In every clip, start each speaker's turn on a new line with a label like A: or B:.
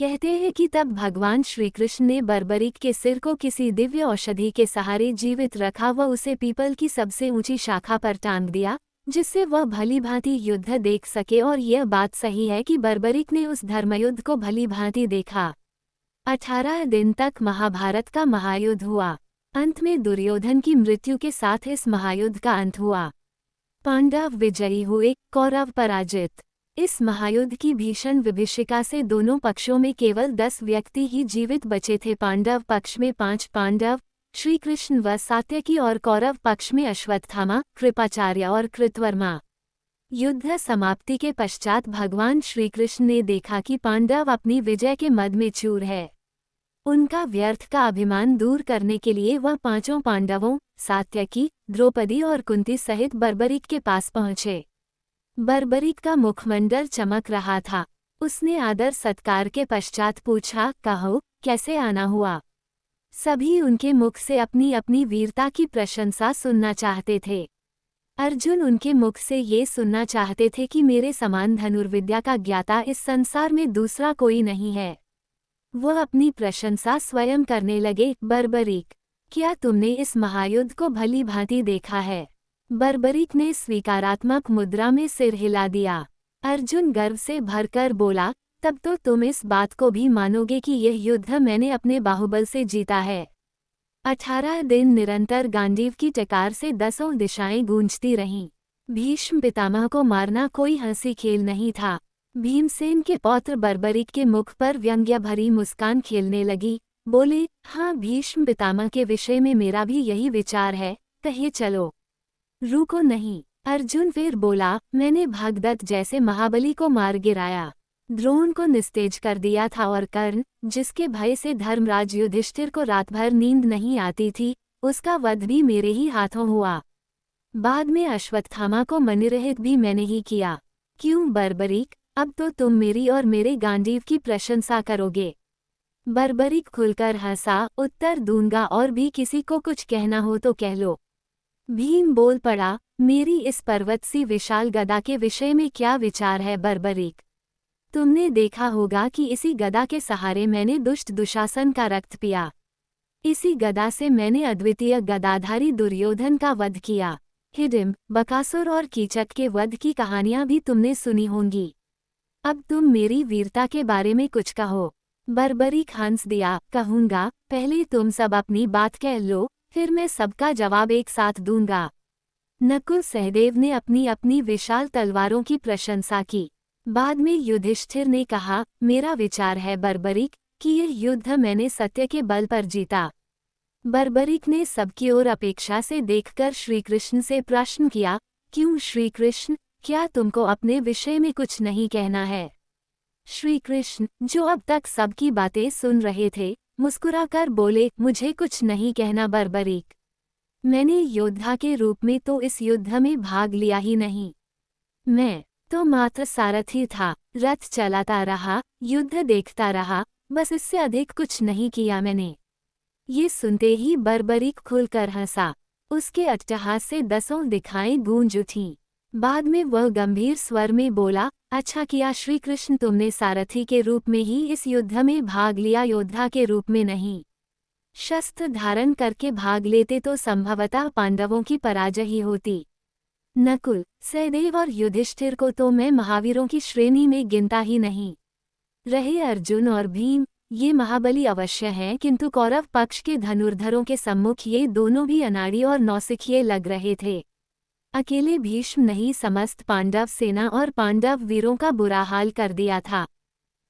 A: कहते हैं कि तब भगवान श्रीकृष्ण ने बर्बरीक के सिर को किसी दिव्य औषधि के सहारे जीवित रखा व उसे पीपल की सबसे ऊंची शाखा पर टांग दिया, जिससे वह भलीभांति युद्ध देख सके। और यह बात सही है कि बर्बरीक ने उस धर्मयुद्ध को भलीभांति देखा। 18 दिन तक महाभारत का महायुद्ध हुआ। अंत में दुर्योधन की मृत्यु के साथ इस महायुद्ध का अंत हुआ। पांडव विजयी हुए, कौरव पराजित। इस महायुद्ध की भीषण विभीषिका से दोनों पक्षों में केवल 10 व्यक्ति ही जीवित बचे थे। पांडव पक्ष में 5 पांडव, श्रीकृष्ण व सात्यकी, और कौरव पक्ष में अश्वत्थामा, कृपाचार्य और कृतवर्मा। युद्ध समाप्ति के पश्चात भगवान श्रीकृष्ण ने देखा कि पांडव अपनी विजय के मद में चूर है। उनका व्यर्थ का अभिमान दूर करने के लिए वह 5 पांडवों सात्यकी, द्रौपदी और कुंती सहित बर्बरीक के पास पहुँचे। बर्बरीक का मुखमंडल चमक रहा था। उसने आदर सत्कार के पश्चात पूछा, कहो कैसे आना हुआ। सभी उनके मुख से अपनी अपनी वीरता की प्रशंसा सुनना चाहते थे। अर्जुन उनके मुख से ये सुनना चाहते थे कि मेरे समान धनुर्विद्या का ज्ञाता इस संसार में दूसरा कोई नहीं है। वह अपनी प्रशंसा स्वयं करने लगे। बर्बरीक, क्या तुमने इस महायुद्ध को भली भांति देखा है? बर्बरीक ने स्वीकारात्मक मुद्रा में सिर हिला दिया। अर्जुन गर्व से भरकर बोला, तब तो तुम इस बात को भी मानोगे कि यह युद्ध मैंने अपने बाहुबल से जीता है। 18 दिन निरंतर गांडीव की टकार से 10 दिशाएं गूंजती रहीं। भीष्म पितामह को मारना कोई हंसी खेल नहीं था। भीमसेन के पौत्र बर्बरीक के मुख पर व्यंग्य भरी मुस्कान खेलने लगी। बोले, हाँ, भीष्म पितामह के विषय में मेरा भी यही विचार है, कहिए चलो। रुको नहीं। अर्जुन फिर बोला, मैंने भागदत्त जैसे महाबली को मार गिराया, द्रोण को निस्तेज कर दिया था, और कर्ण, जिसके भय से धर्मराज युधिष्ठिर को रात भर नींद नहीं आती थी, उसका वध भी मेरे ही हाथों हुआ। बाद में अश्वत्थामा को मनिरहित भी मैंने ही किया। क्यों बर्बरीक, अब तो तुम मेरी और मेरे गांडीव की प्रशंसा करोगे। बर्बरीक खुलकर हंसा, उत्तर दूंगा, और भी किसी को कुछ कहना हो तो कह लो। भीम बोल पड़ा, मेरी इस पर्वत सी विशाल गदा के विषय में क्या विचार है बर्बरीक? तुमने देखा होगा कि इसी गदा के सहारे मैंने दुष्ट दुशासन का रक्त पिया। इसी गदा से मैंने अद्वितीय गदाधारी दुर्योधन का वध किया। हिडिंब, बकासुर और कीचक के वध की कहानियां भी तुमने सुनी होंगी। अब तुम मेरी वीरता के बारे में कुछ कहो। बर्बरीक हंस दिया, कहूँगा, पहले तुम सब अपनी बात कह लो, फिर मैं सबका जवाब एक साथ दूंगा। नकुल सहदेव ने अपनी अपनी विशाल तलवारों की प्रशंसा की। बाद में युधिष्ठिर ने कहा, मेरा विचार है बर्बरीक कि यह युद्ध मैंने सत्य के बल पर जीता। बर्बरीक ने सबकी ओर अपेक्षा से देखकर श्रीकृष्ण से प्रश्न किया, क्यों श्रीकृष्ण, क्या तुमको अपने विषय में कुछ नहीं कहना है? श्रीकृष्ण, जो अब तक सबकी बातें सुन रहे थे, मुस्कुराकर बोले, मुझे कुछ नहीं कहना बर्बरीक। मैंने योद्धा के रूप में तो इस युद्ध में भाग लिया ही नहीं। मैं तो मात्र सारथी था, रथ चलाता रहा, युद्ध देखता रहा, बस इससे अधिक कुछ नहीं किया मैंने। ये सुनते ही बर्बरीक खुलकर हंसा। उसके अट्टहास से 10 दिखाएं गूंज उठीं। बाद में वह गंभीर स्वर में बोला, अच्छा किया श्रीकृष्ण, तुमने सारथी के रूप में ही इस युद्ध में भाग लिया, योद्धा के रूप में नहीं। शस्त्र धारण करके भाग लेते तो संभवतः पांडवों की पराजय ही होती। नकुल, सहदेव और युधिष्ठिर को तो मैं महावीरों की श्रेणी में गिनता ही नहीं। रहे अर्जुन और भीम, ये महाबली अवश्य हैं, किंतु कौरव पक्ष के धनुर्धरों के सम्मुख ये दोनों भी अनाड़ी और नौसिखिए लग रहे थे। अकेले भीष्म नहीं, समस्त पांडव सेना और पांडव वीरों का बुरा हाल कर दिया था।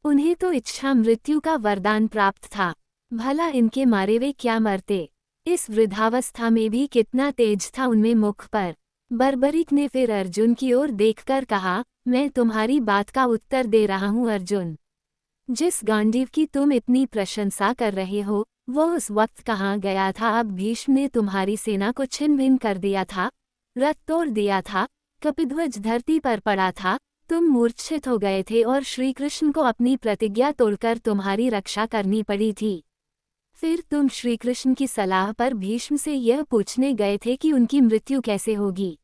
A: उन्हें तो इच्छा मृत्यु का वरदान प्राप्त था। भला इनके मारे वे क्या मरते? इस वृद्धावस्था में भी कितना तेज था उनमें मुख पर। बर्बरीक ने फिर अर्जुन की ओर देखकर कहा, मैं तुम्हारी बात का उत्तर दे रहा हूँ अर्जुन। जिस गांडीव की तुम इतनी प्रशंसा कर रहे हो, वो उस वक्त कहाँ गया था? अब भीष्म ने तुम्हारी सेना को छिन्न भिन्न कर दिया था, रथ तोड़ दिया था, कपिध्वज धरती पर पड़ा था, तुम मूर्छित हो गए थे और श्रीकृष्ण को अपनी प्रतिज्ञा तोड़कर तुम्हारी रक्षा करनी पड़ी थी। फिर तुम श्रीकृष्ण की सलाह पर भीष्म से यह पूछने गए थे कि उनकी मृत्यु कैसे होगी।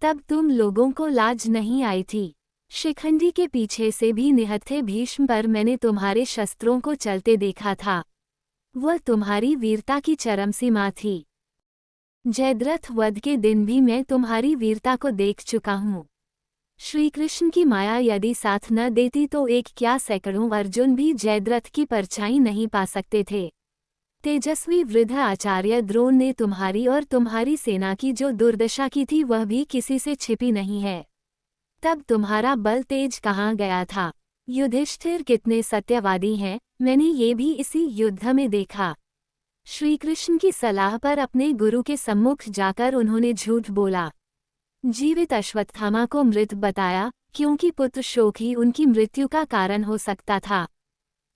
A: तब तुम लोगों को लाज नहीं आई थी। शिखंडी के पीछे से भी निहत्थे भीष्म पर मैंने तुम्हारे शस्त्रों को चलते देखा था। वह तुम्हारी वीरता की चरम सीमा थी। जयद्रथ वध के दिन भी मैं तुम्हारी वीरता को देख चुका हूँ। श्रीकृष्ण की माया यदि साथ न देती तो एक क्या सैकड़ों अर्जुन भी जयद्रथ की परछाई नहीं पा सकते थे। तेजस्वी वृद्ध आचार्य द्रोण ने तुम्हारी और तुम्हारी सेना की जो दुर्दशा की थी वह भी किसी से छिपी नहीं है। तब तुम्हारा बल तेज कहाँ गया था? युधिष्ठिर कितने सत्यवादी हैं, मैंने ये भी इसी युद्ध में देखा। श्रीकृष्ण की सलाह पर अपने गुरु के सम्मुख जाकर उन्होंने झूठ बोला। जीवित अश्वत्थामा को मृत बताया, क्योंकि पुत्र शोक ही उनकी मृत्यु का कारण हो सकता था।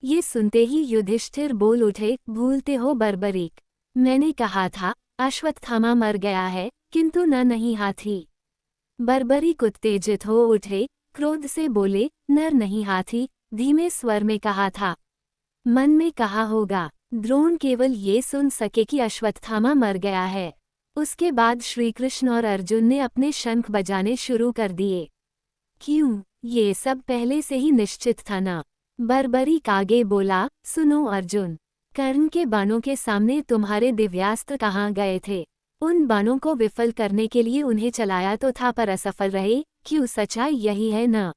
A: ये सुनते ही युधिष्ठिर बोल उठे, भूलते हो बर्बरीक। मैंने कहा था अश्वत्थामा मर गया है, किंतु नहीं हाथी। बर्बरीक उत्तेजित हो उठे, क्रोध से बोले, नर नहीं हाथी, धीमे स्वर में कहा था। मन में कहा होगा। द्रोण केवल ये सुन सके कि अश्वत्थामा मर गया है। उसके बाद श्रीकृष्ण और अर्जुन ने अपने शंख बजाने शुरू कर दिए। क्यों, ये सब पहले से ही निश्चित था ना? बर्बरीक आगे बोला, सुनो अर्जुन, कर्ण के बाणों के सामने तुम्हारे दिव्यास्त्र कहाँ गए थे? उन बाणों को विफल करने के लिए उन्हें चलाया तो था पर असफल रहे, क्यों? सच्चाई यही है न?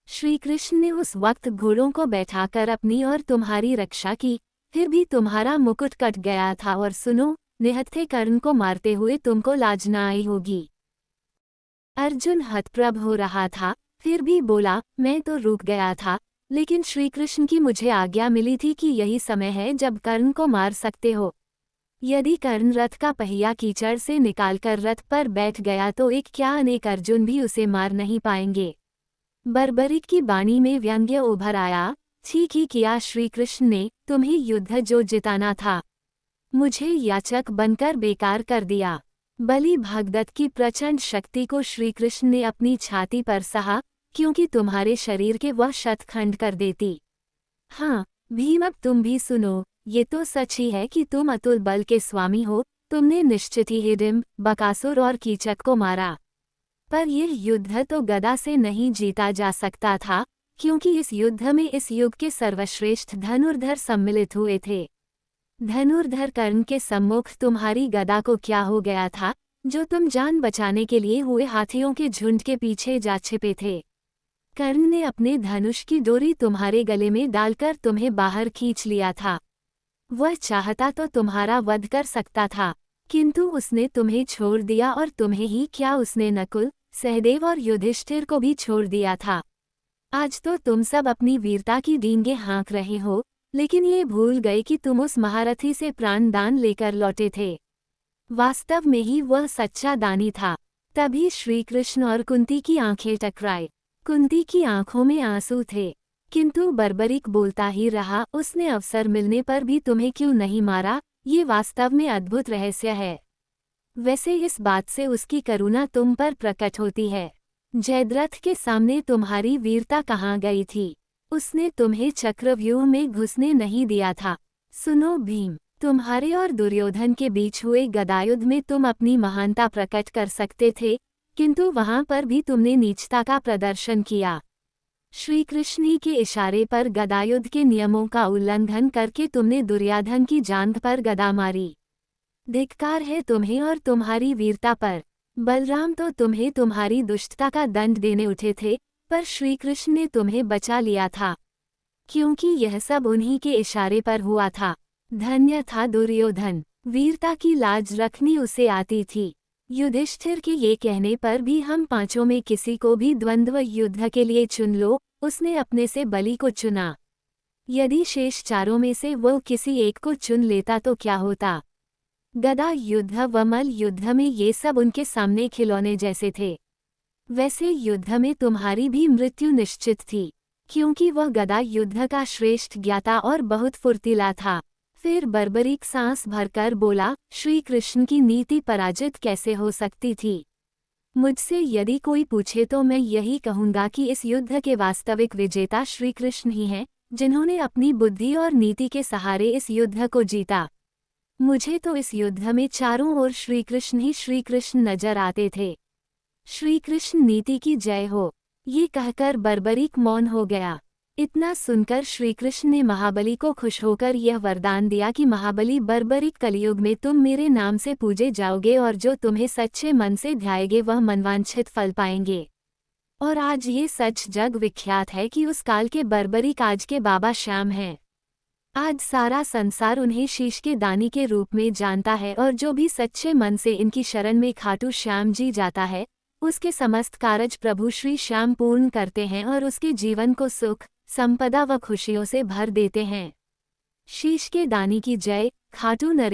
A: श्रीकृष्ण ने उस वक्त घोड़ों को बैठाकर अपनी और तुम्हारी रक्षा की, फिर भी तुम्हारा मुकुट कट गया था। और सुनो, निहत्थे कर्ण को मारते हुए तुमको लाज न आई होगी। अर्जुन हतप्रभ हो रहा था, फिर भी बोला, मैं तो रुक गया था, लेकिन श्रीकृष्ण की मुझे आज्ञा मिली थी कि यही समय है जब कर्ण को मार सकते हो। यदि कर्ण रथ का पहिया कीचड़ से निकालकर रथ पर बैठ गया तो एक क्या अनेक अर्जुन भी उसे मार नहीं पाएंगे। बर्बरीक की वाणी में व्यंग्य उभर आया। ठीक ही किया श्रीकृष्ण ने, तुम्हें युद्ध जो जिताना था, मुझे याचक बनकर बेकार कर दिया। बलि भगदत्त की प्रचंड शक्ति को श्रीकृष्ण ने अपनी छाती पर सहा, क्योंकि तुम्हारे शरीर के वह शतखंड कर देती। हाँ भीम, अब तुम भी सुनो, ये तो सच ही है कि तुम अतुल बल के स्वामी हो। तुमने निश्चित ही हिडिम्ब, बकासुर और कीचक को मारा, पर यह युद्ध तो गदा से नहीं जीता जा सकता था, क्योंकि इस युद्ध में इस युग के सर्वश्रेष्ठ धनुर्धर सम्मिलित हुए थे। धनुर्धर कर्ण के सम्मुख तुम्हारी गदा को क्या हो गया था, जो तुम जान बचाने के लिए हुए हाथियों के झुंड के पीछे जा छिपे थे? कर्ण ने अपने धनुष की डोरी तुम्हारे गले में डालकर तुम्हें बाहर खींच लिया था। वह चाहता तो तुम्हारा वध कर सकता था, किंतु उसने तुम्हें छोड़ दिया। और तुम्हें ही क्या, उसने नकुल, सहदेव और युधिष्ठिर को भी छोड़ दिया था। आज तो तुम सब अपनी वीरता की डींगे हाँक रहे हो, लेकिन ये भूल गए कि तुम उस महारथी से प्राण दान लेकर लौटे थे। वास्तव में ही वह सच्चा दानी था। तभी श्रीकृष्ण और कुंती की आंखें टकराई। कुंती की आंखों में आंसू थे, किंतु बर्बरीक बोलता ही रहा, उसने अवसर मिलने पर भी तुम्हें क्यों नहीं मारा? ये वास्तव में अद्भुत रहस्य है। वैसे इस बात से उसकी करुणा तुम पर प्रकट होती है। जयद्रथ के सामने तुम्हारी वीरता कहाँ गई थी? उसने तुम्हें चक्रव्यूह में घुसने नहीं दिया था। सुनो भीम, तुम्हारे और दुर्योधन के बीच हुए गदायुद्ध में तुम अपनी महानता प्रकट कर सकते थे, किंतु वहां पर भी तुमने नीचता का प्रदर्शन किया। श्रीकृष्ण ही के इशारे पर गदायुद्ध के नियमों का उल्लंघन करके तुमने दुर्योधन की जांघ पर गदा मारी। धिक्कार है तुम्हें और तुम्हारी वीरता पर। बलराम तो तुम्हें तुम्हारी दुष्टता का दंड देने उठे थे, पर श्रीकृष्ण ने तुम्हें बचा लिया था, क्योंकि यह सब उन्हीं के इशारे पर हुआ था। धन्य था दुर्योधन, वीरता की लाज रखनी उसे आती थी। युधिष्ठिर के ये कहने पर भी हम पांचों में किसी को भी द्वंद्व युद्ध के लिए चुन लो, उसने अपने से बलि को चुना। यदि शेष चारों में से वो किसी एक को चुन लेता तो क्या होता? गदा युद्ध व मल्ल युद्ध में ये सब उनके सामने खिलौने जैसे थे। वैसे युद्ध में तुम्हारी भी मृत्यु निश्चित थी, क्योंकि वह गदा युद्ध का श्रेष्ठ ज्ञाता और बहुत फुर्तीला था। फिर बर्बरीक सांस भरकर बोला, श्री कृष्ण की नीति पराजित कैसे हो सकती थी? मुझसे यदि कोई पूछे तो मैं यही कहूँगा कि इस युद्ध के वास्तविक विजेता श्री कृष्ण ही हैं, जिन्होंने अपनी बुद्धि और नीति के सहारे इस युद्ध को जीता। मुझे तो इस युद्ध में चारों ओर श्री कृष्ण ही श्री कृष्ण नजर आते थे। श्री कृष्ण नीति की जय हो। ये कहकर बर्बरीक मौन हो गया। इतना सुनकर श्रीकृष्ण ने महाबली को खुश होकर यह वरदान दिया कि महाबली बर्बरीक कलयुग में तुम मेरे नाम से पूजे जाओगे और जो तुम्हें सच्चे मन से ध्याएंगे वह मनवांछित फल पाएंगे। और आज ये सच जग विख्यात है कि उस काल के बर्बरीक आज के बाबा श्याम हैं। आज सारा संसार उन्हें शीश के दानी के रूप में जानता है और जो भी सच्चे मन से इनकी शरण में खाटू श्याम जी जाता है उसके समस्त कारज प्रभु श्री श्याम पूर्ण करते हैं और उसके जीवन को सुख, संपदा व खुशियों से भर देते हैं। शीश के दानी की जय। खाटू नरेश।